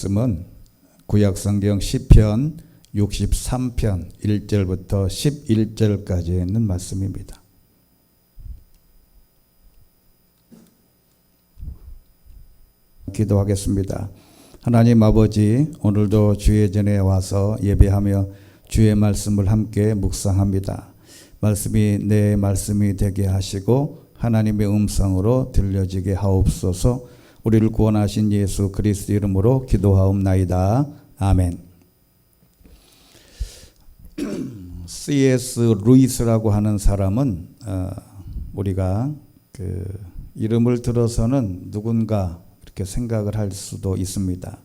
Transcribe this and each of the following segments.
말씀은 구약성경 시편 63편 1절부터 11절까지 있는 말씀입니다. 기도하겠습니다. 하나님 아버지, 오늘도 주의 전에 와서 예배하며 주의 말씀을 함께 묵상합니다. 말씀이 내 말씀이 되게 하시고 하나님의 음성으로 들려지게 하옵소서. 우리를 구원하신 예수 그리스도 이름으로 기도하옵나이다. 아멘. C.S. 루이스라고 하는 사람은 우리가 이름을 들어서는 누군가 이렇게 생각을 할 수도 있습니다.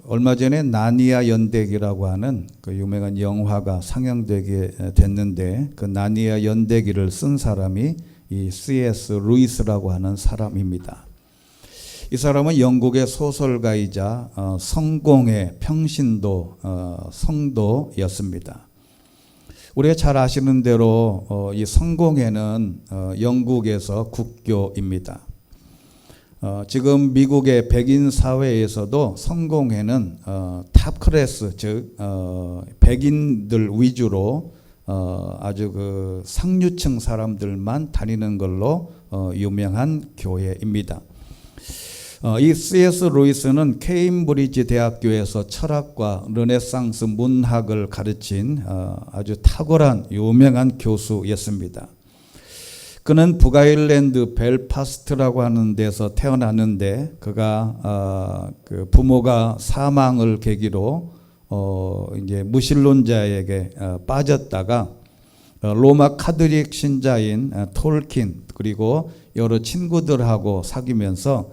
얼마 전에 나니아 연대기라고 하는 그 유명한 영화가 상영되게 됐는데 그 나니아 연대기를 쓴 사람이 이 C.S. 루이스라고 하는 사람입니다. 이 사람은 영국의 소설가이자 성공의 평신도 성도였습니다. 우리가 잘 아시는 대로 이 성공회는 영국에서 국교입니다. 지금 미국의 백인 사회에서도 성공회는 탑 클래스, 즉 백인들 위주로 아주 그 상류층 사람들만 다니는 걸로 유명한 교회입니다. 이 C.S. 루이스는 케임브리지 대학교에서 철학과 르네상스 문학을 가르친 아주 탁월한 유명한 교수였습니다. 그는 북아일랜드 벨파스트라고 하는 데서 태어났는데 그가 그 부모가 사망을 계기로 이제 무신론자에게 빠졌다가 로마 카톨릭 신자인 톨킨 그리고 여러 친구들하고 사귀면서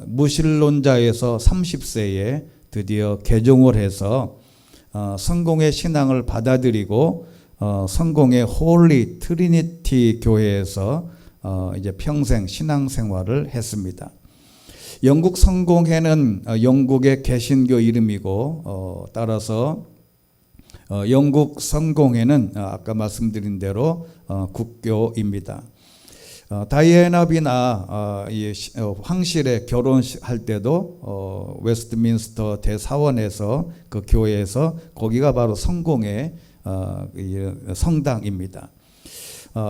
무신론자에서 30세에 드디어 개종을 해서 성공의 신앙을 받아들이고 성공의 홀리 트리니티 교회에서 이제 평생 신앙생활을 했습니다. 영국 성공회는 영국의 개신교 이름이고 따라서 영국 성공회는 아까 말씀드린 대로 국교입니다. 다이애나비나 황실의 결혼할 때도 웨스트민스터 대사원에서 그 교회에서 거기가 바로 성공의 성당입니다.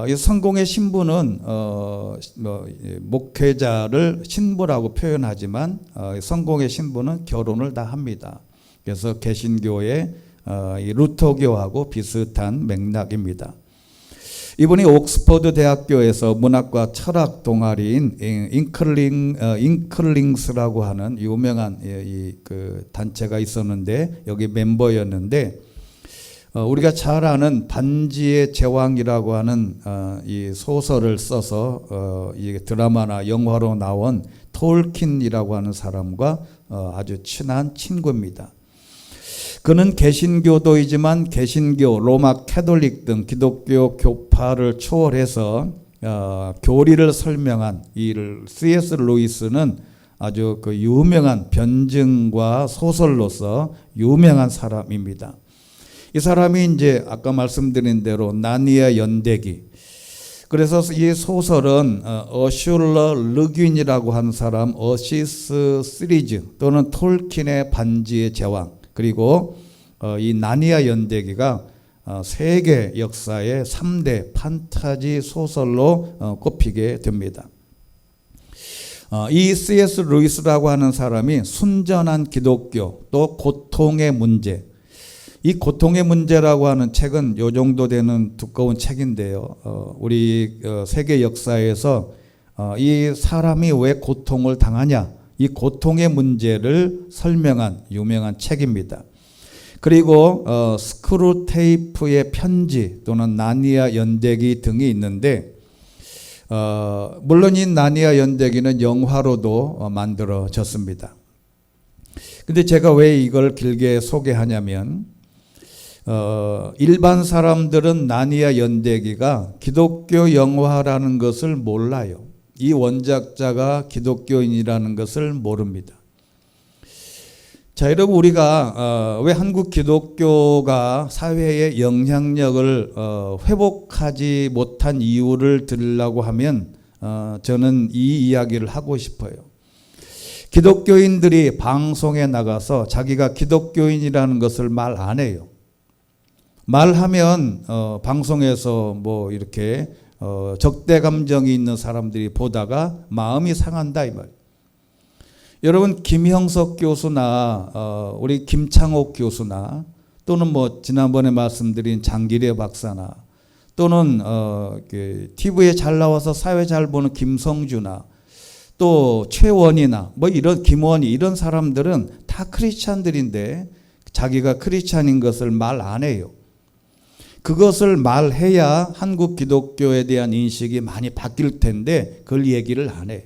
이 성공의 신부는 목회자를 신부라고 표현하지만 성공의 신부는 결혼을 다 합니다. 그래서 개신교의 루터교하고 비슷한 맥락입니다. 이분이 옥스퍼드 대학교에서 문학과 철학 동아리인 잉클링스라고 하는 유명한 그 단체가 있었는데 여기 멤버였는데 우리가 잘 아는 반지의 제왕이라고 하는 이 소설을 써서 이 드라마나 영화로 나온 톨킨이라고 하는 사람과 아주 친한 친구입니다. 그는 개신교도이지만 개신교, 로마 캐톨릭 등 기독교 교파를 초월해서 교리를 설명한 이 C.S. 루이스는 아주 그 유명한 변증과 소설로서 유명한 사람입니다. 이 사람이 이제 아까 말씀드린 대로 나니아 연대기. 그래서 이 소설은 어슐러 르귄이라고 하는 사람 어시스 시리즈 또는 톨킨의 반지의 제왕 그리고 이 나니아 연대기가 세계 역사의 3대 판타지 소설로 꼽히게 됩니다. 이 C.S. 루이스라고 하는 사람이 순전한 기독교 또 고통의 문제 이 고통의 문제라고 하는 책은 요 정도 되는 두꺼운 책인데요. 우리 세계 역사에서 이 사람이 왜 고통을 당하냐 이 고통의 문제를 설명한 유명한 책입니다. 그리고 스크루테이프의 편지 또는 나니아 연대기 등이 있는데 물론 이 나니아 연대기는 영화로도 만들어졌습니다. 근데 제가 왜 이걸 길게 소개하냐면 일반 사람들은 나니아 연대기가 기독교 영화라는 것을 몰라요. 이 원작자가 기독교인이라는 것을 모릅니다. 자, 여러분 우리가 왜 한국 기독교가 사회의 영향력을 회복하지 못한 이유를 들으려고 하면 저는 이 이야기를 하고 싶어요. 기독교인들이 방송에 나가서 자기가 기독교인이라는 것을 말 안 해요. 말하면 방송에서 뭐 이렇게 적대 감정이 있는 사람들이 보다가 마음이 상한다 이 말이에요. 여러분 김형석 교수나 우리 김창옥 교수나 또는 뭐 지난번에 말씀드린 장기래 박사나 또는 TV에 잘 나와서 사회 잘 보는 김성주나 또 최원이나 뭐 이런 김원희 이런 사람들은 다 크리스찬들인데 자기가 크리스찬인 것을 말 안 해요. 그것을 말해야 한국 기독교에 대한 인식이 많이 바뀔 텐데 그걸 얘기를 안 해.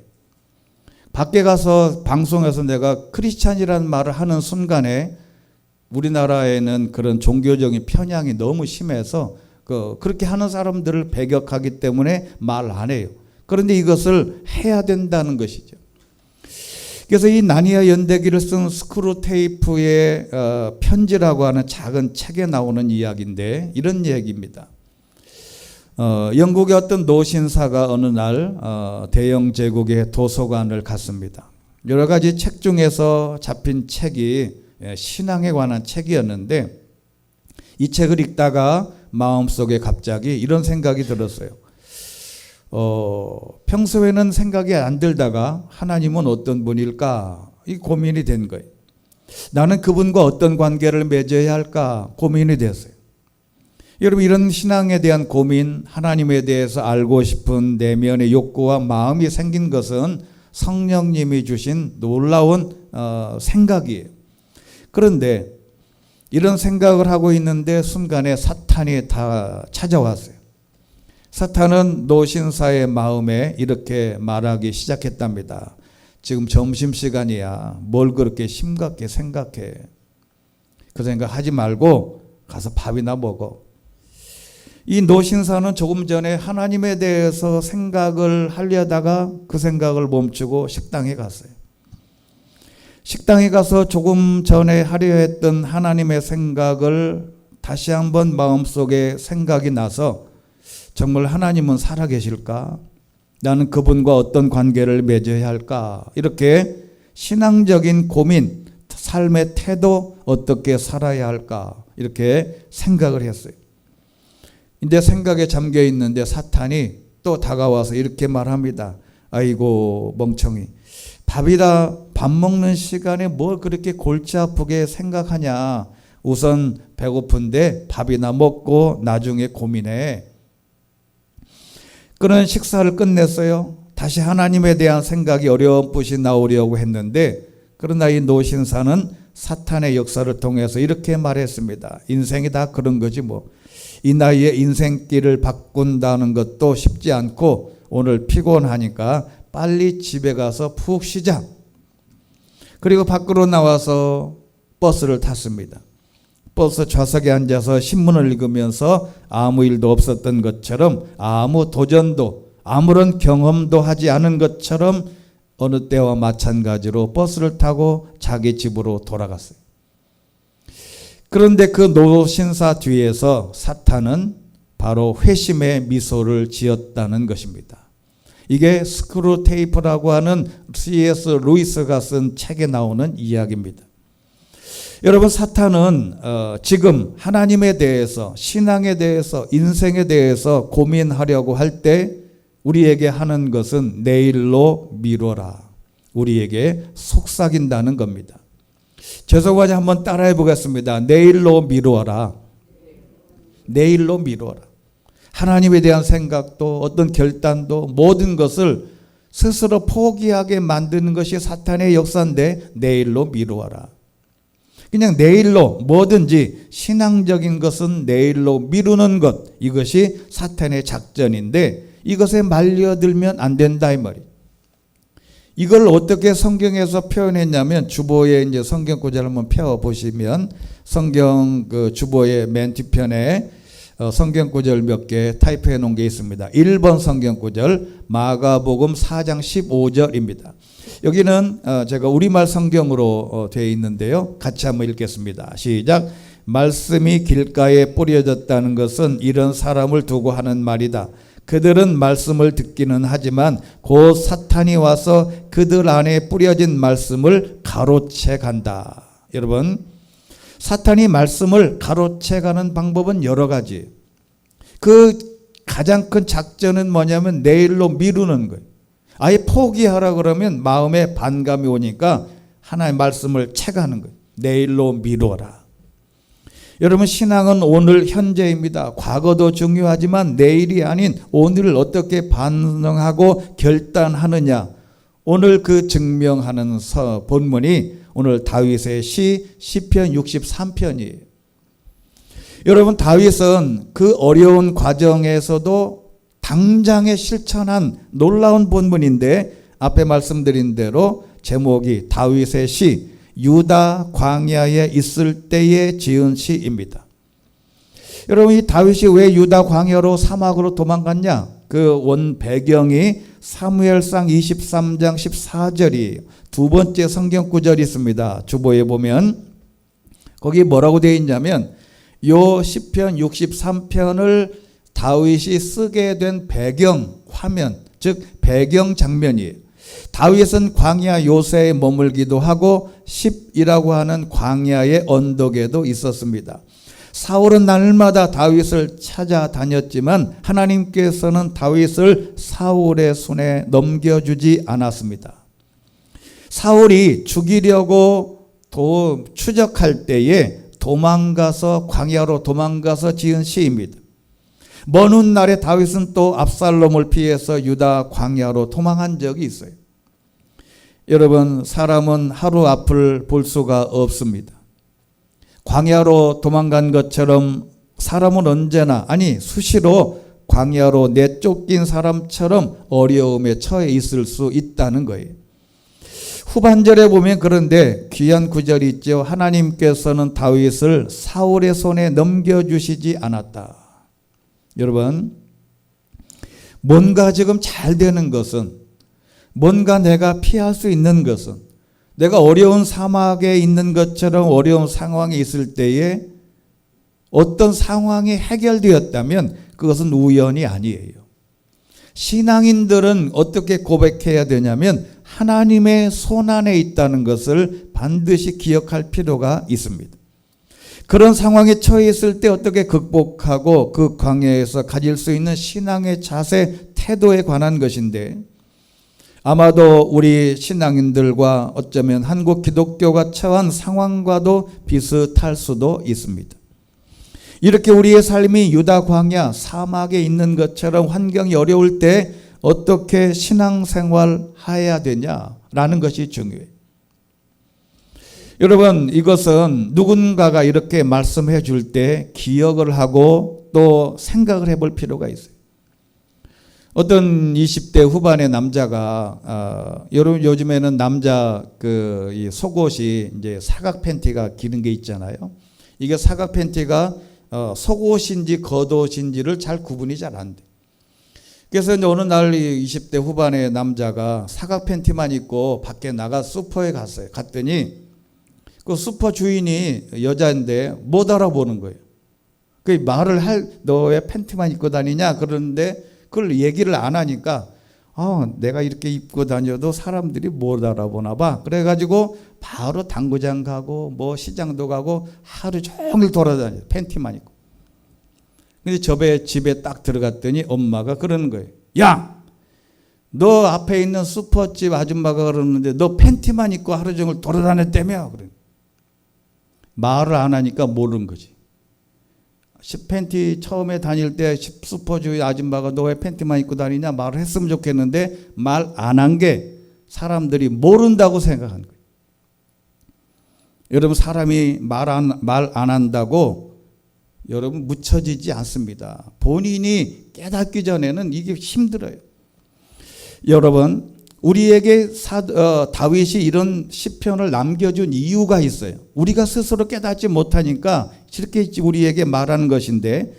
밖에 가서 방송에서 내가 크리스찬이라는 말을 하는 순간에 우리나라에는 그런 종교적인 편향이 너무 심해서 그렇게 하는 사람들을 배격하기 때문에 말 안 해요. 그런데 이것을 해야 된다는 것이죠. 그래서 이 나니아 연대기를 쓴 스크루테이프의 편지라고 하는 작은 책에 나오는 이야기인데 이런 얘기입니다. 영국의 어떤 노신사가 어느 날 대영 제국의 도서관을 갔습니다. 여러 가지 책 중에서 잡힌 책이 신앙에 관한 책이었는데 이 책을 읽다가 마음속에 갑자기 이런 생각이 들었어요. 평소에는 생각이 안 들다가 하나님은 어떤 분일까? 이 고민이 된 거예요. 나는 그분과 어떤 관계를 맺어야 할까? 고민이 됐어요. 여러분 이런 신앙에 대한 고민, 하나님에 대해서 알고 싶은 내면의 욕구와 마음이 생긴 것은 성령님이 주신 놀라운 생각이에요. 그런데 이런 생각을 하고 있는데 순간에 사탄이 다 찾아왔어요. 사탄은 노신사의 마음에 이렇게 말하기 시작했답니다. 지금 점심시간이야. 뭘 그렇게 심각하게 생각해. 그 생각 하지 말고 가서 밥이나 먹어. 이 노신사는 조금 전에 하나님에 대해서 생각을 하려다가 그 생각을 멈추고 식당에 갔어요. 식당에 가서 조금 전에 하려 했던 하나님의 생각을 다시 한번 마음속에 생각이 나서 정말 하나님은 살아계실까? 나는 그분과 어떤 관계를 맺어야 할까? 이렇게 신앙적인 고민, 삶의 태도 어떻게 살아야 할까? 이렇게 생각을 했어요. 근데 생각에 잠겨 있는데 사탄이 또 다가와서 이렇게 말합니다. 아이고 멍청이. 밥 먹는 시간에 뭘 그렇게 골치 아프게 생각하냐. 우선 배고픈데 밥이나 먹고 나중에 고민해. 그런 식사를 끝냈어요. 다시 하나님에 대한 생각이 어렴풋이 나오려고 했는데 그러나 이 노신사는 사탄의 역사를 통해서 이렇게 말했습니다. 인생이 다 그런 거지 뭐. 이 나이에 인생길을 바꾼다는 것도 쉽지 않고 오늘 피곤하니까 빨리 집에 가서 푹 쉬자. 그리고 밖으로 나와서 버스를 탔습니다. 버스 좌석에 앉아서 신문을 읽으면서 아무 일도 없었던 것처럼 아무 도전도 아무런 경험도 하지 않은 것처럼 어느 때와 마찬가지로 버스를 타고 자기 집으로 돌아갔어요. 그런데 그 노신사 뒤에서 사탄은 바로 회심의 미소를 지었다는 것입니다. 이게 스크루테이프라고 하는 C.S. 루이스가 쓴 책에 나오는 이야기입니다. 여러분 사탄은 지금 하나님에 대해서 신앙에 대해서 인생에 대해서 고민하려고 할 때 우리에게 하는 것은 내일로 미뤄라. 우리에게 속삭인다는 겁니다. 죄송하지 한번 따라해 보겠습니다. 내일로 미루어라. 내일로 미루어라. 하나님에 대한 생각도 어떤 결단도 모든 것을 스스로 포기하게 만드는 것이 사탄의 역사인데 내일로 미루어라. 그냥 내일로 뭐든지 신앙적인 것은 내일로 미루는 것, 이것이 사탄의 작전인데 이것에 말려들면 안 된다 이 말이에요. 이걸 어떻게 성경에서 표현했냐면 주보에 이제 성경 구절을 한번 펴 보시면 성경 그 주보의 맨 뒤편에 성경 구절 몇 개 타이프해 놓은 게 있습니다. 1번 성경 구절 마가복음 4장 15절입니다. 여기는 제가 우리말 성경으로 되어 있는데요. 같이 한번 읽겠습니다. 시작. 말씀이 길가에 뿌려졌다는 것은 이런 사람을 두고 하는 말이다. 그들은 말씀을 듣기는 하지만 곧 사탄이 와서 그들 안에 뿌려진 말씀을 가로채 간다. 여러분, 사탄이 말씀을 가로채 가는 방법은 여러 가지. 그 가장 큰 작전은 뭐냐면 내일로 미루는 거예요. 아예 포기하라 그러면 마음에 반감이 오니까 하나의 말씀을 채가는 거예요. 내일로 미뤄라. 여러분, 신앙은 오늘 현재입니다. 과거도 중요하지만 내일이 아닌 오늘을 어떻게 반응하고 결단하느냐, 오늘 그 증명하는 본문이 오늘 다윗의 시편 63편이에요. 여러분, 다윗은 그 어려운 과정에서도 당장에 실천한 놀라운 본문인데, 앞에 말씀드린 대로 제목이 다윗의 시, 유다 광야에 있을 때에 지은 시입니다. 여러분, 이 다윗이 왜 유다 광야로 사막으로 도망갔냐? 그 원 배경이 사무엘상 23장 14절이 두 번째 성경 구절이 있습니다. 주보에 보면 거기 뭐라고 되어 있냐면, 요 시편 63편을 다윗이 쓰게 된 배경 화면, 즉 배경 장면이에요. 다윗은 광야 요새에 머물기도 하고 십이라고 하는 광야의 언덕에도 있었습니다. 사울은 날마다 다윗을 찾아다녔지만 하나님께서는 다윗을 사울의 손에 넘겨주지 않았습니다. 사울이 죽이려고 추적할 때에 광야로 도망가서 지은 시입니다. 먼 훗날에 다윗은 또 압살롬을 피해서 유다 광야로 도망한 적이 있어요. 여러분, 사람은 하루 앞을 볼 수가 없습니다. 광야로 도망간 것처럼 사람은 언제나, 아니 수시로 광야로 내쫓긴 사람처럼 어려움에 처해 있을 수 있다는 거예요. 후반절에 보면 그런데 귀한 구절이 있죠. 하나님께서는 다윗을 사울의 손에 넘겨주시지 않았다. 여러분, 뭔가 지금 잘 되는 것은, 뭔가 내가 피할 수 있는 것은, 내가 어려운 사막에 있는 것처럼 어려운 상황에 있을 때에 어떤 상황이 해결되었다면 그것은 우연이 아니에요. 신앙인들은 어떻게 고백해야 되냐면 하나님의 손 안에 있다는 것을 반드시 기억할 필요가 있습니다. 그런 상황에 처해 있을 때 어떻게 극복하고 그 광야에서 가질 수 있는 신앙의 자세, 태도에 관한 것인데, 아마도 우리 신앙인들과 어쩌면 한국 기독교가 처한 상황과도 비슷할 수도 있습니다. 이렇게 우리의 삶이 유다 광야 사막에 있는 것처럼 환경이 어려울 때 어떻게 신앙생활 해야 되냐라는 것이 중요해요. 여러분, 이것은 누군가가 이렇게 말씀해 줄 때 기억을 하고 또 생각을 해볼 필요가 있어요. 어떤 20대 후반의 남자가 여러분, 요즘에는 남자 이 속옷이 이제 사각 팬티가 기는 게 있잖아요. 이게 사각 팬티가 속옷인지 겉옷인지를 잘 구분이 잘 안 돼. 그래서 이제 어느 날 20대 후반의 남자가 사각 팬티만 입고 밖에 나가 슈퍼에 갔어요. 갔더니 그 슈퍼 주인이 여자인데 못 알아보는 거예요. 그 말을 너 왜 팬티만 입고 다니냐 그러는데 그걸 얘기를 안 하니까 내가 이렇게 입고 다녀도 사람들이 못 알아보나 봐. 그래가지고 바로 당구장 가고 뭐 시장도 가고 하루 종일 돌아다녀요. 팬티만 입고. 근데 집에 딱 들어갔더니 엄마가 그러는 거예요. 야! 너 앞에 있는 슈퍼집 아줌마가 그러는데 너 팬티만 입고 하루 종일 돌아다녔다며? 그래. 말을 안 하니까 모르는 거지. 팬티 처음에 다닐 때 슈퍼주의 아줌마가 너 왜 팬티만 입고 다니냐 말을 했으면 좋겠는데 말 안 한 게 사람들이 모른다고 생각하는 거예요. 여러분, 사람이 말 안 한다고 여러분 묻혀지지 않습니다. 본인이 깨닫기 전에는 이게 힘들어요. 여러분, 우리에게 다윗이 이런 시편을 남겨준 이유가 있어요. 우리가 스스로 깨닫지 못하니까 이렇게 우리에게 말하는 것인데,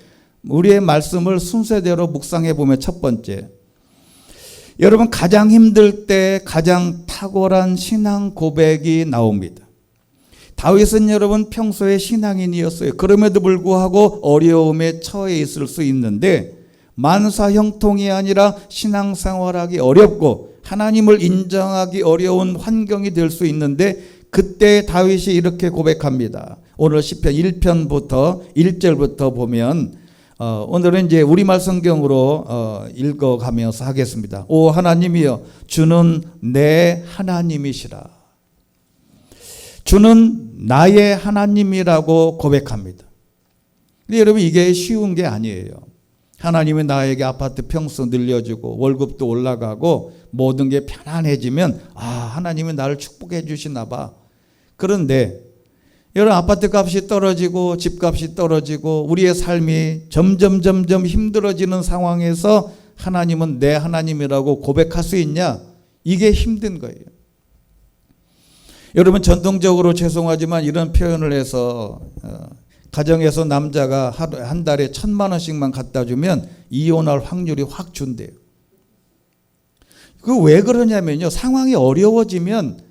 우리의 말씀을 순서대로 묵상해 보면 첫 번째, 여러분, 가장 힘들 때 가장 탁월한 신앙 고백이 나옵니다. 다윗은 여러분 평소에 신앙인이었어요. 그럼에도 불구하고 어려움에 처해 있을 수 있는데 만사 형통이 아니라 신앙생활하기 어렵고 하나님을 인정하기 어려운 환경이 될 수 있는데, 그때 다윗이 이렇게 고백합니다. 오늘 시편 1편부터 1절부터 보면 오늘은 이제 우리말 성경으로 읽어가면서 하겠습니다. 오 하나님이여, 주는 내 하나님이시라. 주는 나의 하나님이라고 고백합니다. 근데 여러분, 이게 쉬운 게 아니에요. 하나님이 나에게 아파트 평수 늘려주고 월급도 올라가고 모든 게 편안해지면 하나님이 나를 축복해 주시나 봐. 그런데 여러분, 아파트 값이 떨어지고 집값이 떨어지고 우리의 삶이 점점 힘들어지는 상황에서 하나님은 내 하나님이라고 고백할 수 있냐? 이게 힘든 거예요. 여러분, 전통적으로 죄송하지만 이런 표현을 해서 가정에서 남자가 한 달에 1,000만 원씩만 갖다 주면 이혼할 확률이 확 준대요. 그 왜 그러냐면요, 상황이 어려워지면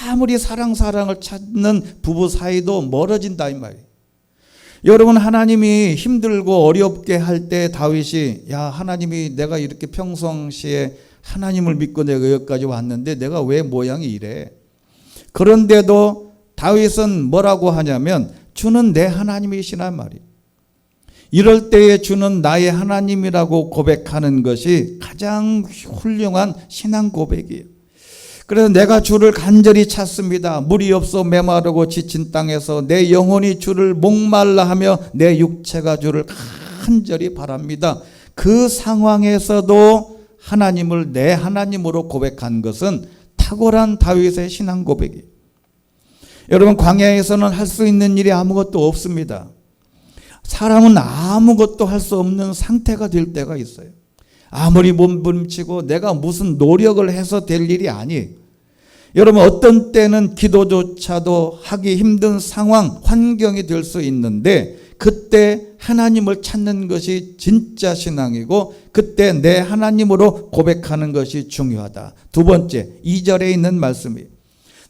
아무리 사랑을 찾는 부부 사이도 멀어진다 이 말이에요. 여러분, 하나님이 힘들고 어렵게 할 때 다윗이 하나님이 내가 이렇게 평상시에 하나님을 믿고 내가 여기까지 왔는데 내가 왜 모양이 이래? 그런데도 다윗은 뭐라고 하냐면 주는 내 하나님이시란 말이에요. 이럴 때에 주는 나의 하나님이라고 고백하는 것이 가장 훌륭한 신앙 고백이에요. 그래서 내가 주를 간절히 찾습니다. 물이 없어 메마르고 지친 땅에서 내 영혼이 주를 목말라 하며 내 육체가 주를 간절히 바랍니다. 그 상황에서도 하나님을 내 하나님으로 고백한 것은 탁월한 다윗의 신앙 고백이에요. 여러분, 광야에서는 할 수 있는 일이 아무것도 없습니다. 사람은 아무것도 할 수 없는 상태가 될 때가 있어요. 아무리 몸부림치고 내가 무슨 노력을 해서 될 일이 아니에요. 여러분, 어떤 때는 기도조차도 하기 힘든 상황, 환경이 될 수 있는데 그때 하나님을 찾는 것이 진짜 신앙이고 그때 내 하나님으로 고백하는 것이 중요하다. 두 번째, 2절에 있는 말씀이에요.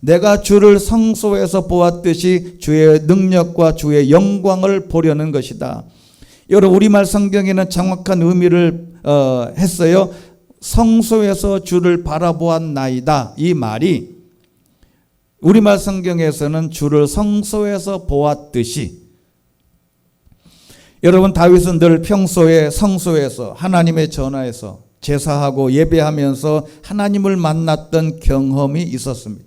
내가 주를 성소에서 보았듯이 주의 능력과 주의 영광을 보려는 것이다. 여러분, 우리말 성경에는 정확한 의미를 했어요. 성소에서 주를 바라보았나이다. 이 말이 우리말 성경에서는 주를 성소에서 보았듯이, 여러분, 다윗은 늘 평소에 성소에서 하나님의 전화에서 제사하고 예배하면서 하나님을 만났던 경험이 있었습니다.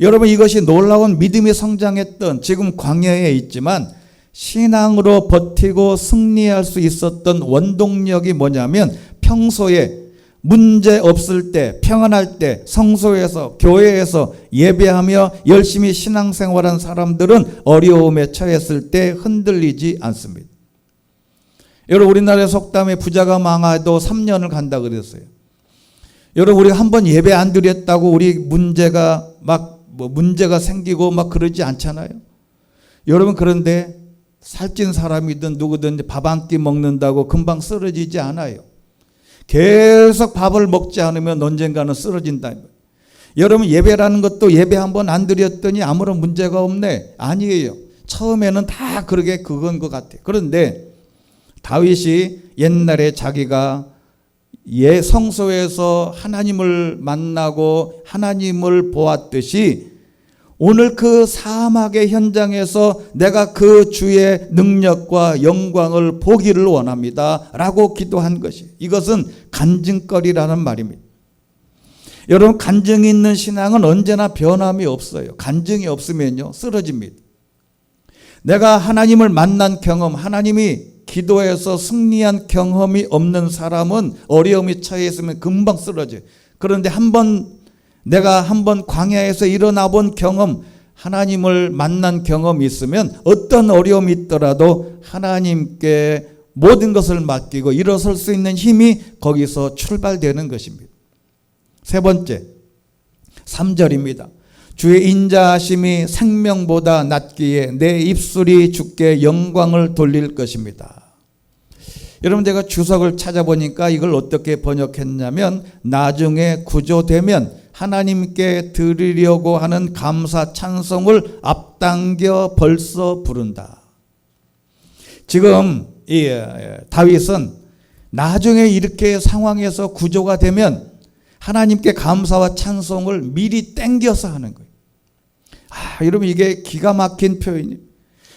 여러분, 이것이 놀라운 믿음이 성장했던, 지금 광야에 있지만 신앙으로 버티고 승리할 수 있었던 원동력이 뭐냐면, 평소에 문제 없을 때, 평안할 때 성소에서 교회에서 예배하며 열심히 신앙생활한 사람들은 어려움에 처했을 때 흔들리지 않습니다. 여러분, 우리나라의 속담에 부자가 망해도 3년을 간다 그랬어요. 여러분, 우리가 한번 예배 안 드렸다고 우리 문제가 문제가 생기고 그러지 않잖아요. 여러분, 그런데 살찐 사람이든 누구든 밥 한 끼 먹는다고 금방 쓰러지지 않아요. 계속 밥을 먹지 않으면 언젠가는 쓰러진다. 여러분, 예배라는 것도 예배 한번 안 드렸더니 아무런 문제가 없네. 아니에요. 처음에는 다 그건 것 같아요. 그런데 다윗이 옛날에 자기가 성소에서 하나님을 만나고 하나님을 보았듯이 오늘 그 사막의 현장에서 내가 그 주의 능력과 영광을 보기를 원합니다 라고 기도한 것이, 이것은 간증거리라는 말입니다. 여러분, 간증이 있는 신앙은 언제나 변함이 없어요. 간증이 없으면요 쓰러집니다. 내가 하나님을 만난 경험, 하나님이 기도해서 승리한 경험이 없는 사람은 어려움이 처해 있으면 금방 쓰러져요. 그런데 내가 한번 광야에서 일어나 본 경험, 하나님을 만난 경험이 있으면 어떤 어려움이 있더라도 하나님께 모든 것을 맡기고 일어설 수 있는 힘이 거기서 출발되는 것입니다. 세 번째, 3절입니다. 주의 인자하심이 생명보다 낫기에 내 입술이 주께 영광을 돌릴 것입니다. 여러분, 제가 주석을 찾아보니까 이걸 어떻게 번역했냐면, 나중에 구조되면 하나님께 드리려고 하는 감사 찬송을 앞당겨 벌써 부른다. 지금 다윗은 나중에 이렇게 상황에서 구조가 되면 하나님께 감사와 찬송을 미리 땡겨서 하는 거예요. 여러분 이게 기가 막힌 표현이에요.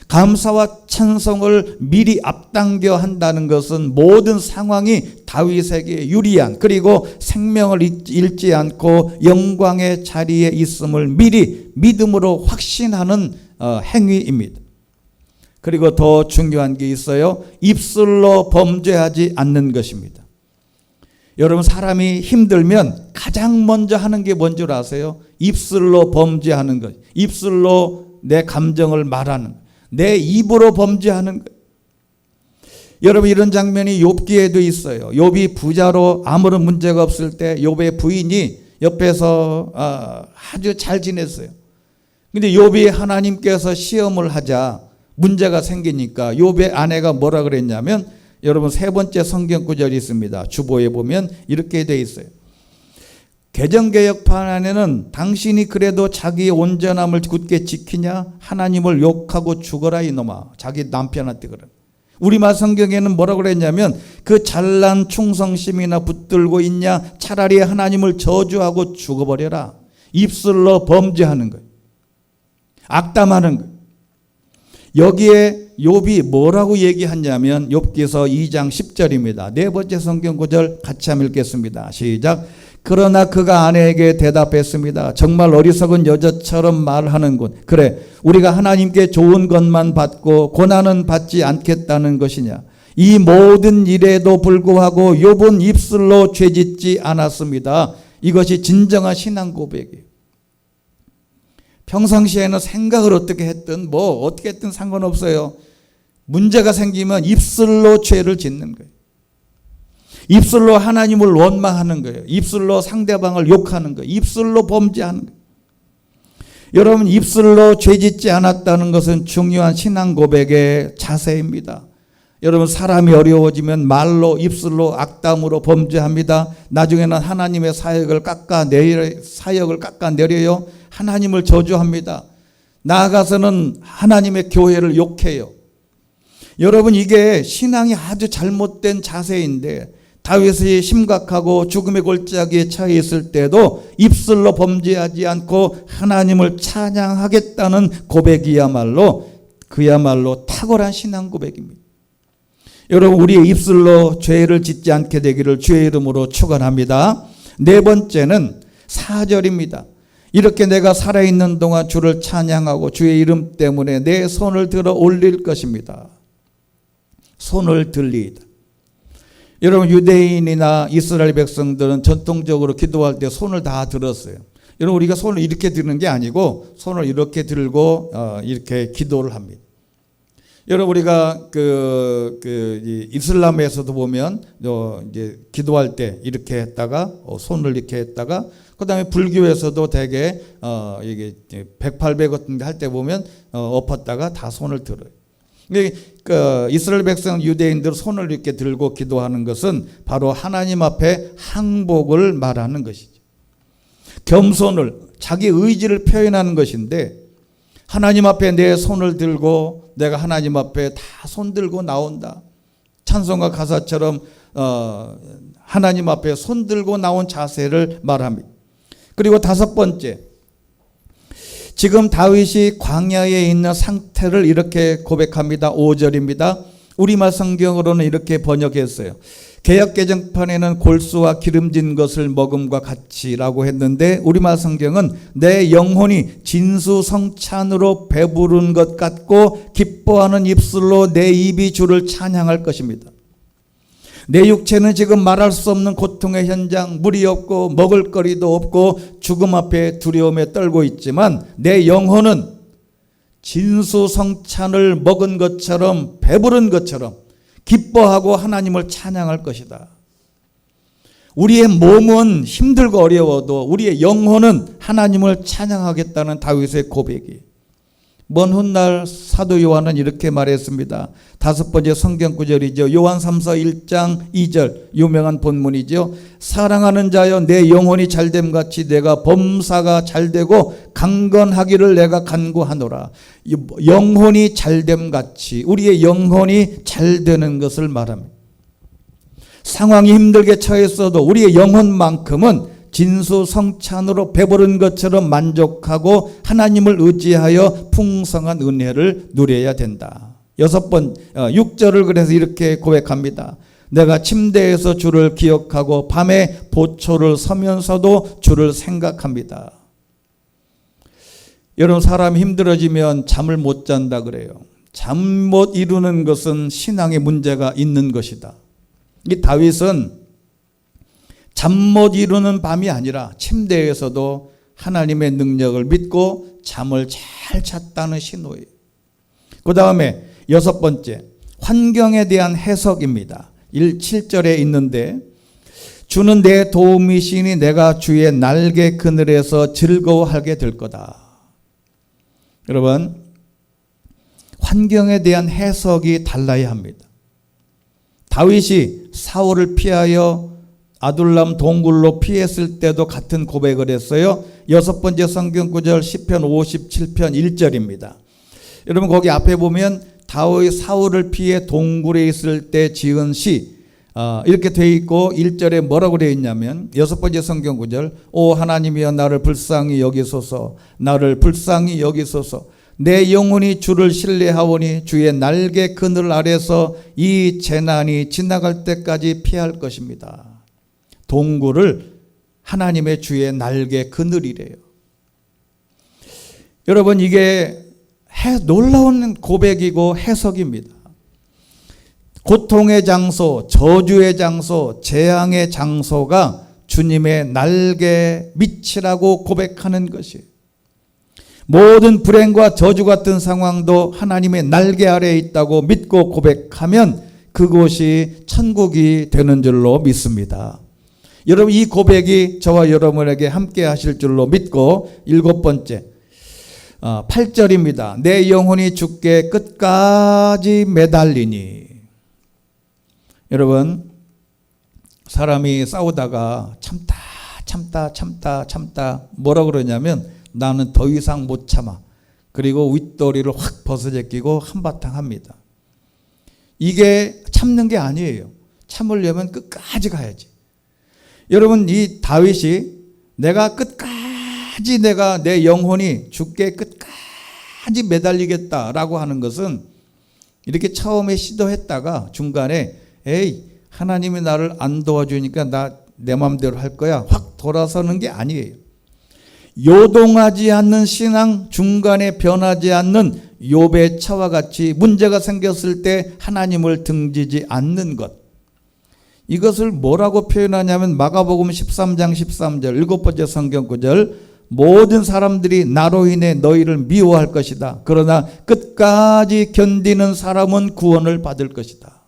감사와 찬송을 미리 앞당겨 한다는 것은 모든 상황이 다윗에게 유리한, 그리고 생명을 잃지 않고 영광의 자리에 있음을 미리 믿음으로 확신하는 행위입니다. 그리고 더 중요한 게 있어요. 입술로 범죄하지 않는 것입니다. 여러분 사람이 힘들면 가장 먼저 하는 게 뭔 줄 아세요? 입술로 범죄하는 것, 입술로 내 감정을 말하는 것, 내 입으로 범죄하는 것. 여러분 이런 장면이 욥기에도 있어요. 욥이 부자로 아무런 문제가 없을 때 욥의 부인이 옆에서 아주 잘 지냈어요. 근데 욥이 하나님께서 시험을 하자 문제가 생기니까 욥의 아내가 뭐라 그랬냐면, 여러분 세 번째 성경 구절이 있습니다. 주보에 보면 이렇게 돼 있어요. 개정개혁판에는 당신이 그래도 자기의 온전함을 굳게 지키냐? 하나님을 욕하고 죽어라 이놈아. 자기 남편한테 그래. 우리말 성경에는 뭐라고 그랬냐면, 그 잘난 충성심이나 붙들고 있냐? 차라리 하나님을 저주하고 죽어버려라. 입술로 범죄하는 거예요. 악담하는 거예요. 여기에 욥이 뭐라고 얘기하냐면 욥기서 2장 10절입니다. 네 번째 성경 구절 같이 한번 읽겠습니다. 시작. 그러나 그가 아내에게 대답했습니다. 정말 어리석은 여자처럼 말하는군. 그래, 우리가 하나님께 좋은 것만 받고 고난은 받지 않겠다는 것이냐? 이 모든 일에도 불구하고 욥은 입술로 죄짓지 않았습니다. 이것이 진정한 신앙 고백이에요. 평상시에는 생각을 어떻게 했든 어떻게 했든 상관없어요. 문제가 생기면 입술로 죄를 짓는 거예요. 입술로 하나님을 원망하는 거예요. 입술로 상대방을 욕하는 거예요. 입술로 범죄하는 거예요. 여러분 입술로 죄짓지 않았다는 것은 중요한 신앙 고백의 자세입니다. 여러분 사람이 어려워지면 말로, 입술로, 악담으로 범죄합니다. 나중에는 하나님의 사역을 깎아내려요. 하나님을 저주합니다. 나아가서는 하나님의 교회를 욕해요. 여러분 이게 신앙이 아주 잘못된 자세인데, 다윗이 심각하고 죽음의 골짜기에 처해 있을 때도 입술로 범죄하지 않고 하나님을 찬양하겠다는 고백이야말로 그야말로 탁월한 신앙 고백입니다. 여러분 우리의 입술로 죄를 짓지 않게 되기를 주의 이름으로 축원합니다. 네 번째는 4절입니다. 이렇게 내가 살아있는 동안 주를 찬양하고 주의 이름 때문에 내 손을 들어 올릴 것입니다. 손을 들리이다. 여러분 유대인이나 이스라엘 백성들은 전통적으로 기도할 때 손을 다 들었어요. 여러분 우리가 손을 이렇게 드는 게 아니고 손을 이렇게 들고 이렇게 기도를 합니다. 여러분 우리가 이슬람에서도 보면 이제 기도할 때 이렇게 했다가 손을 이렇게 했다가, 그다음에 불교에서도 되게 이게 108배 같은 데 할 때 보면 엎었다가 다 손을 들어요. 이스라엘 백성 유대인들 손을 이렇게 들고 기도하는 것은 바로 하나님 앞에 항복을 말하는 것이죠. 겸손을, 자기 의지를 표현하는 것인데, 하나님 앞에 내 손을 들고 내가 하나님 앞에 다 손 들고 나온다. 찬송가 가사처럼 하나님 앞에 손 들고 나온 자세를 말합니다. 그리고 다섯 번째, 지금 다윗이 광야에 있는 상태를 이렇게 고백합니다. 5절입니다. 우리말 성경으로는 이렇게 번역했어요. 개역 개정판에는 골수와 기름진 것을 먹음과 같이라고 했는데, 우리말 성경은 내 영혼이 진수성찬으로 배부른 것 같고 기뻐하는 입술로 내 입이 주를 찬양할 것입니다. 내 육체는 지금 말할 수 없는 고통의 현장, 물이 없고 먹을 거리도 없고 죽음 앞에 두려움에 떨고 있지만, 내 영혼은 진수성찬을 먹은 것처럼, 배부른 것처럼 기뻐하고 하나님을 찬양할 것이다. 우리의 몸은 힘들고 어려워도 우리의 영혼은 하나님을 찬양하겠다는 다윗의 고백이. 먼 훗날 사도 요한은 이렇게 말했습니다. 다섯 번째 성경 구절이죠. 요한 3서 1장 2절 유명한 본문이죠. 사랑하는 자여 내 영혼이 잘됨 같이 내가 범사가 잘되고 강건하기를 내가 간구하노라. 영혼이 잘됨 같이 우리의 영혼이 잘되는 것을 말합니다. 상황이 힘들게 처했어도 우리의 영혼만큼은 진수성찬으로 배부른 것처럼 만족하고 하나님을 의지하여 풍성한 은혜를 누려야 된다. 6절을 그래서 이렇게 고백합니다. 내가 침대에서 주를 기억하고 밤에 보초를 서면서도 주를 생각합니다. 여러분, 사람이 힘들어지면 잠을 못 잔다 그래요. 잠 못 이루는 것은 신앙에 문제가 있는 것이다. 이 다윗은 잠 못 이루는 밤이 아니라 침대에서도 하나님의 능력을 믿고 잠을 잘 잤다는 신호예요. 그 다음에 6번째, 환경에 대한 해석입니다. 7절에 있는데 주는 내 도움이시니 내가 주의 날개 그늘에서 즐거워하게 될 거다. 여러분, 환경에 대한 해석이 달라야 합니다. 다윗이 사울을 피하여 아둘람 동굴로 피했을 때도 같은 고백을 했어요. 6번째 성경 구절 시편 57편 1절입니다. 여러분, 거기 앞에 보면 다윗이 사울을 피해 동굴에 있을 때 지은 시 이렇게 되어 있고 1절에 뭐라고 되어 있냐면 6번째 성경 구절 오 하나님이여 나를 불쌍히 여기소서 나를 불쌍히 여기소서 내 영혼이 주를 신뢰하오니 주의 날개 그늘 아래서 이 재난이 지나갈 때까지 피할 것입니다. 동굴을 하나님의 주의 날개 그늘이래요. 여러분, 이게 놀라운 고백이고 해석입니다. 고통의 장소, 저주의 장소, 재앙의 장소가 주님의 날개 밑이라고 고백하는 것이에요. 모든 불행과 저주 같은 상황도 하나님의 날개 아래에 있다고 믿고 고백하면 그곳이 천국이 되는 줄로 믿습니다. 여러분, 이 고백이 저와 여러분에게 함께 하실 줄로 믿고 7번째 8절입니다. 내 영혼이 주께 끝까지 매달리니. 여러분, 사람이 싸우다가 참다 뭐라고 그러냐면 나는 더 이상 못 참아. 그리고 윗도리를 확 벗어제끼고 한바탕 합니다. 이게 참는 게 아니에요. 참으려면 끝까지 가야지. 여러분, 이 다윗이 내가 끝까지 내 영혼이 주께 끝까지 매달리겠다라고 하는 것은 이렇게 처음에 시도했다가 중간에 에이 하나님이 나를 안 도와주니까 내 마음대로 할 거야 확 돌아서는 게 아니에요. 요동하지 않는 신앙, 중간에 변하지 않는 욥의 차와 같이 문제가 생겼을 때 하나님을 등지지 않는 것, 이것을 뭐라고 표현하냐면 마가복음 13장 13절 7번째 성경 구절 모든 사람들이 나로 인해 너희를 미워할 것이다. 그러나 끝까지 견디는 사람은 구원을 받을 것이다.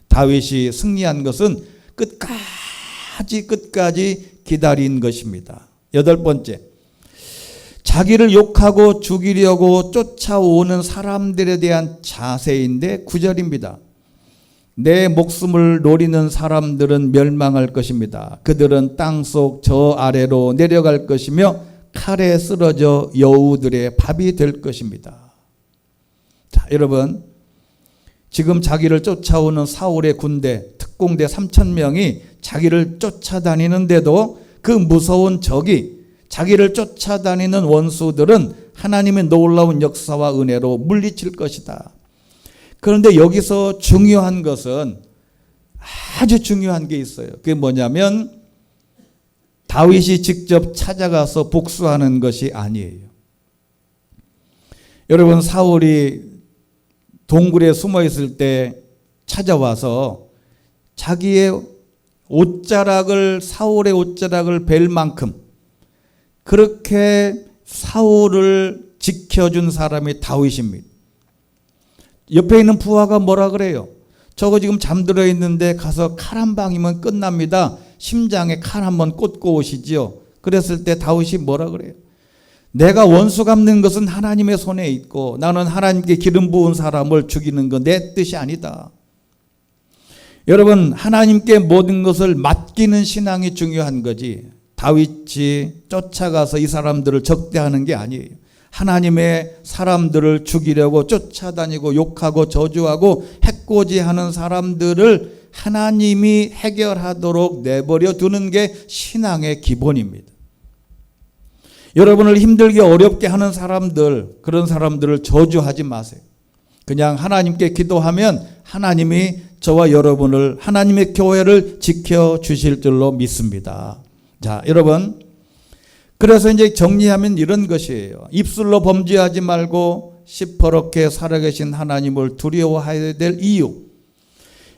다윗이 승리한 것은 끝까지 기다린 것입니다. 8번째, 자기를 욕하고 죽이려고 쫓아오는 사람들에 대한 자세인데 9절입니다. 내 목숨을 노리는 사람들은 멸망할 것입니다. 그들은 땅속 저 아래로 내려갈 것이며 칼에 쓰러져 여우들의 밥이 될 것입니다. 자, 여러분, 지금 자기를 쫓아오는 사울의 군대, 특공대 3,000명이 자기를 쫓아다니는데도 그 무서운 적이, 자기를 쫓아다니는 원수들은 하나님의 놀라운 역사와 은혜로 물리칠 것이다. 그런데 여기서 중요한 것은, 아주 중요한 게 있어요. 그게 뭐냐면 다윗이 직접 찾아가서 복수하는 것이 아니에요. 여러분, 사울이 동굴에 숨어 있을 때 찾아와서 자기의 사울의 옷자락을 벨 만큼 그렇게 사울을 지켜준 사람이 다윗입니다. 옆에 있는 부하가 뭐라 그래요? 저거 지금 잠들어 있는데 가서 칼 한 방이면 끝납니다. 심장에 칼 한번 꽂고 오시지요. 그랬을 때 다윗이 뭐라 그래요? 내가 원수 갚는 것은 하나님의 손에 있고 나는 하나님께 기름 부은 사람을 죽이는 건 내 뜻이 아니다. 여러분, 하나님께 모든 것을 맡기는 신앙이 중요한 거지, 다윗이 쫓아가서 이 사람들을 적대하는 게 아니에요. 하나님의 사람들을 죽이려고 쫓아다니고 욕하고 저주하고 해코지하는 사람들을 하나님이 해결하도록 내버려 두는 게 신앙의 기본입니다. 여러분을 힘들게 어렵게 하는 사람들, 그런 사람들을 저주하지 마세요. 그냥 하나님께 기도하면 하나님이 저와 여러분을, 하나님의 교회를 지켜주실 줄로 믿습니다. 자, 여러분, 그래서 이제 정리하면 이런 것이에요. 입술로 범죄하지 말고 시퍼렇게 살아계신 하나님을 두려워해야 될 이유.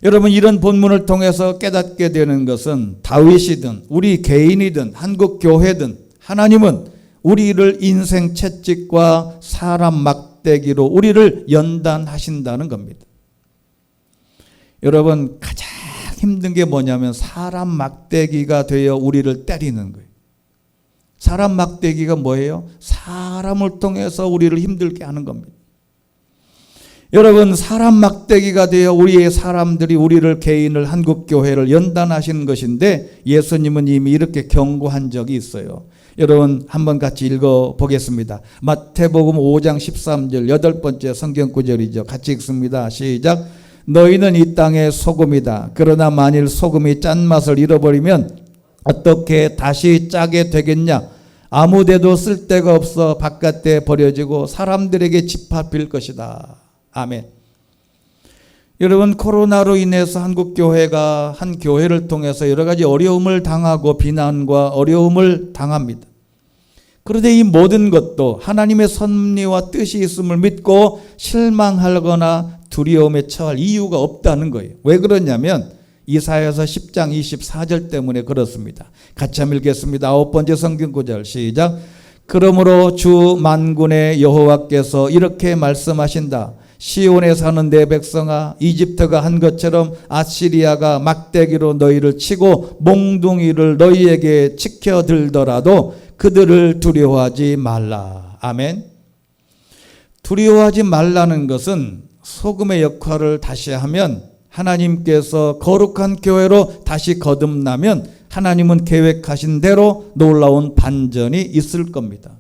여러분, 이런 본문을 통해서 깨닫게 되는 것은 다윗이든 우리 개인이든 한국 교회든 하나님은 우리를 인생 채찍과 사람 막대기로 우리를 연단하신다는 겁니다. 여러분, 가장 힘든 게 뭐냐면 사람 막대기가 되어 우리를 때리는 거예요. 사람 막대기가 뭐예요? 사람을 통해서 우리를 힘들게 하는 겁니다. 여러분, 사람 막대기가 되어 우리의 사람들이 우리를, 개인을, 한국교회를 연단하시는 것인데 예수님은 이미 이렇게 경고한 적이 있어요. 여러분, 한번 같이 읽어보겠습니다. 마태복음 5장 13절 8번째 성경 구절이죠. 같이 읽습니다. 시작. 너희는 이 땅의 소금이다. 그러나 만일 소금이 짠맛을 잃어버리면 어떻게 다시 짜게 되겠냐? 아무데도 쓸데가 없어 바깥에 버려지고 사람들에게 짓밟힐 것이다. 아멘. 여러분, 코로나로 인해서 한국교회가 한 교회를 통해서 여러 가지 어려움을 당하고 비난과 어려움을 당합니다. 그런데 이 모든 것도 하나님의 섭리와 뜻이 있음을 믿고 실망하거나 두려움에 처할 이유가 없다는 거예요. 왜 그러냐면 이사야서 10장 24절 때문에 그렇습니다. 같이 한번 읽겠습니다. 9번째 성경 구절 시작. 그러므로 주 만군의 여호와께서 이렇게 말씀하신다. 시온에 사는 내 백성아, 이집트가 한 것처럼 아시리아가 막대기로 너희를 치고 몽둥이를 너희에게 치켜들더라도 그들을 두려워하지 말라. 아멘. 두려워하지 말라는 것은 소금의 역할을 다시 하면 하나님께서 거룩한 교회로 다시 거듭나면 하나님은 계획하신 대로 놀라운 반전이 있을 겁니다.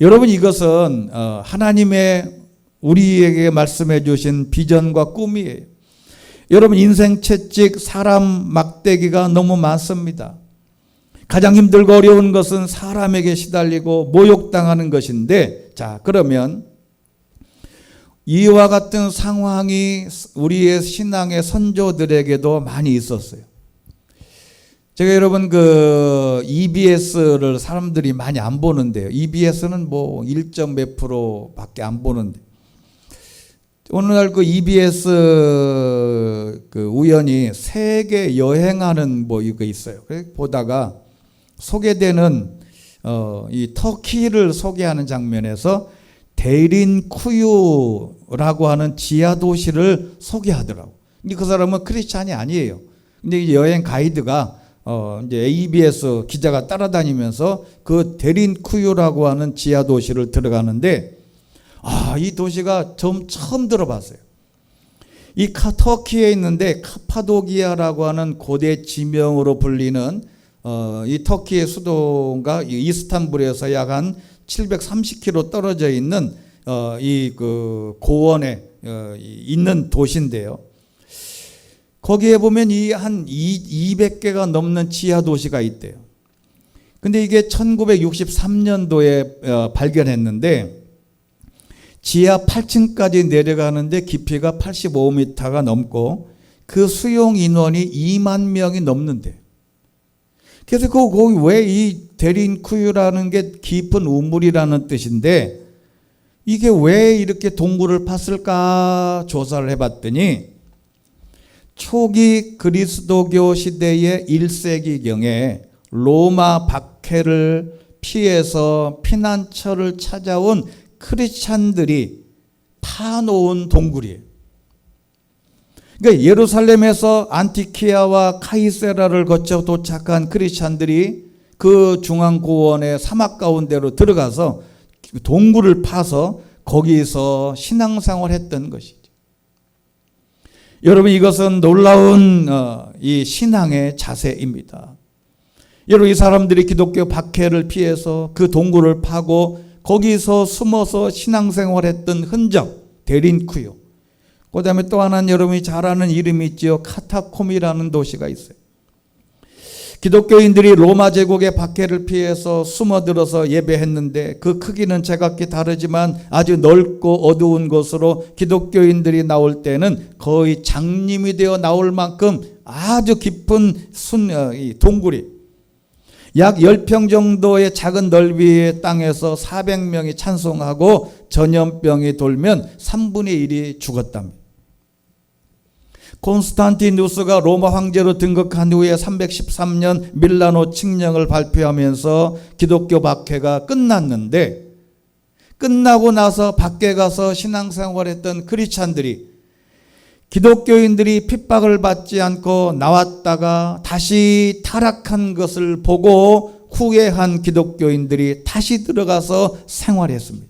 여러분, 이것은 하나님의 우리에게 말씀해 주신 비전과 꿈이에요. 여러분, 인생 채찍, 사람 막대기가 너무 많습니다. 가장 힘들고 어려운 것은 사람에게 시달리고 모욕당하는 것인데, 자, 그러면 이와 같은 상황이 우리의 신앙의 선조들에게도 많이 있었어요. 제가 여러분 EBS를 사람들이 많이 안 보는데요. EBS는 뭐 1점 몇 프로밖에 안 보는데 오늘날 EBS 우연히 세계 여행하는 뭐 이거 있어요. 그래서 보다가 소개되는 이 터키를 소개하는 장면에서 데린쿠유라고 하는 지하 도시를 소개하더라고. 근데 그 사람은 크리스찬이 아니에요. 근데 이제 여행 가이드가 이제 EBS 기자가 따라다니면서 그 데린쿠유라고 하는 지하 도시를 들어가는데, 이 도시가 처음 들어봤어요. 이 터키에 있는데 카파도기아라고 하는 고대 지명으로 불리는 이 터키의 수도가 이스탄불에서 약 한 730km 떨어져 있는 이 고원에 있는 도시인데요. 거기에 보면 한 200개가 넘는 지하 도시가 있대요. 근데 이게 1963년도에 발견했는데 지하 8층까지 내려가는데 깊이가 85m가 넘고 그 수용 인원이 2만 명이 넘는데, 그래서 거기 왜 이 데린쿠유라는 게 깊은 우물이라는 뜻인데 이게 왜 이렇게 동굴을 팠을까 조사를 해봤더니 초기 그리스도교 시대의 1세기경에 로마 박해를 피해서 피난처를 찾아온 크리스찬들이 파놓은 동굴이에요. 그러니까 예루살렘에서 안티키아와 카이세라를 거쳐 도착한 크리스찬들이 그 중앙고원의 사막 가운데로 들어가서 동굴을 파서 거기서 신앙생활 했던 것이죠. 여러분, 이것은 놀라운 이 신앙의 자세입니다. 여러분, 이 사람들이 기독교 박해를 피해서 그 동굴을 파고 거기서 숨어서 신앙생활 했던 흔적, 데린쿠요. 그 다음에 또 하나는 여러분이 잘 아는 이름이 있죠. 카타콤이라는 도시가 있어요. 기독교인들이 로마 제국의 박해를 피해서 숨어들어서 예배했는데 그 크기는 제각기 다르지만 아주 넓고 어두운 곳으로 기독교인들이 나올 때는 거의 장님이 되어 나올 만큼 아주 깊은 동굴이 약 10평 정도의 작은 넓이의 땅에서 400명이 찬송하고 전염병이 돌면 3분의 1이 죽었답니다. 콘스탄티누스가 로마 황제로 등극한 후에 313년 밀라노 칙령을 발표하면서 기독교 박해가 끝났는데, 끝나고 나서 밖에 가서 신앙생활했던 크리스찬들이 기독교인들이 핍박을 받지 않고 나왔다가 다시 타락한 것을 보고 후회한 기독교인들이 다시 들어가서 생활했습니다.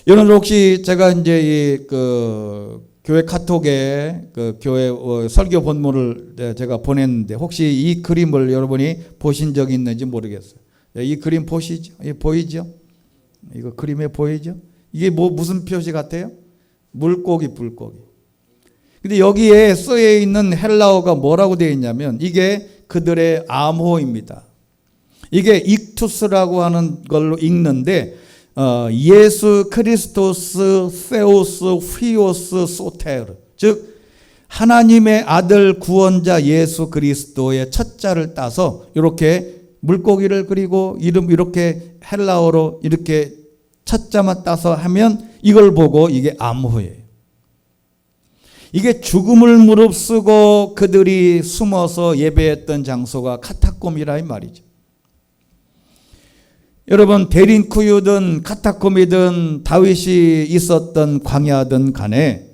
여러분, 혹시 제가 이제 교회 카톡에 그 교회 설교 본문을 제가 보냈는데 혹시 이 그림을 여러분이 보신 적이 있는지 모르겠어요. 이 그림 보시죠? 보이죠? 이거 그림에 보이죠? 이게 무슨 표시 같아요? 물고기, 불고기. 근데 여기에 쓰여 있는 헬라어가 뭐라고 되어 있냐면 이게 그들의 암호입니다. 이게 익투스라고 하는 걸로 읽는데 예수 크리스토스 세우스 휘오스 소테르, 즉 하나님의 아들 구원자 예수 그리스도의 첫자를 따서 이렇게 물고기를 그리고 이름 이렇게 헬라어로 이렇게 첫자만 따서 하면 이걸 보고 이게 암호예요. 이게 죽음을 무릅쓰고 그들이 숨어서 예배했던 장소가 카타콤이라 이 말이죠. 여러분, 데린쿠유든 카타콤이든 다윗이 있었던 광야든 간에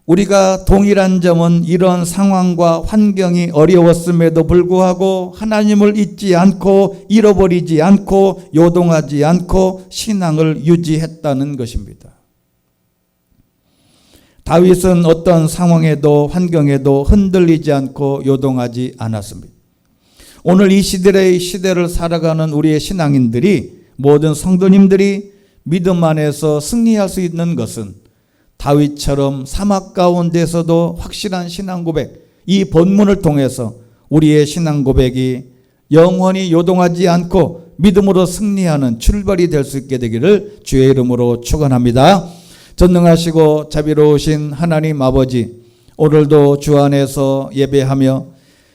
우리가 동일한 점은 이런 상황과 환경이 어려웠음에도 불구하고 하나님을 잊지 않고 잃어버리지 않고 요동하지 않고 신앙을 유지했다는 것입니다. 다윗은 어떤 상황에도 환경에도 흔들리지 않고 요동하지 않았습니다. 오늘 이 시대를 살아가는 우리의 신앙인들이, 모든 성도님들이 믿음 안에서 승리할 수 있는 것은 다윗처럼 사막 가운데서도 확실한 신앙 고백, 이 본문을 통해서 우리의 신앙 고백이 영원히 요동하지 않고 믿음으로 승리하는 출발이 될 수 있게 되기를 주의 이름으로 축원합니다. 전능하시고 자비로우신 하나님 아버지, 오늘도 주 안에서 예배하며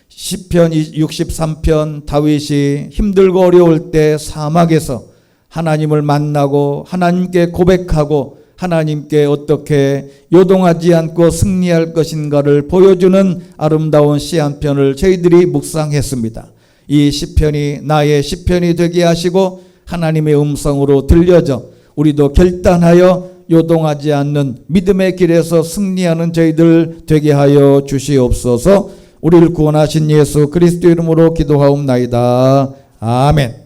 시편 63편 다윗이 힘들고 어려울 때 사막에서 하나님을 만나고 하나님께 고백하고 하나님께 어떻게 요동하지 않고 승리할 것인가를 보여주는 아름다운 시 한 편을 저희들이 묵상했습니다. 이 시편이 나의 시편이 되게 하시고 하나님의 음성으로 들려져 우리도 결단하여 요동하지 않는 믿음의 길에서 승리하는 저희들 되게 하여 주시옵소서. 우리를 구원하신 예수 그리스도 이름으로 기도하옵나이다. 아멘.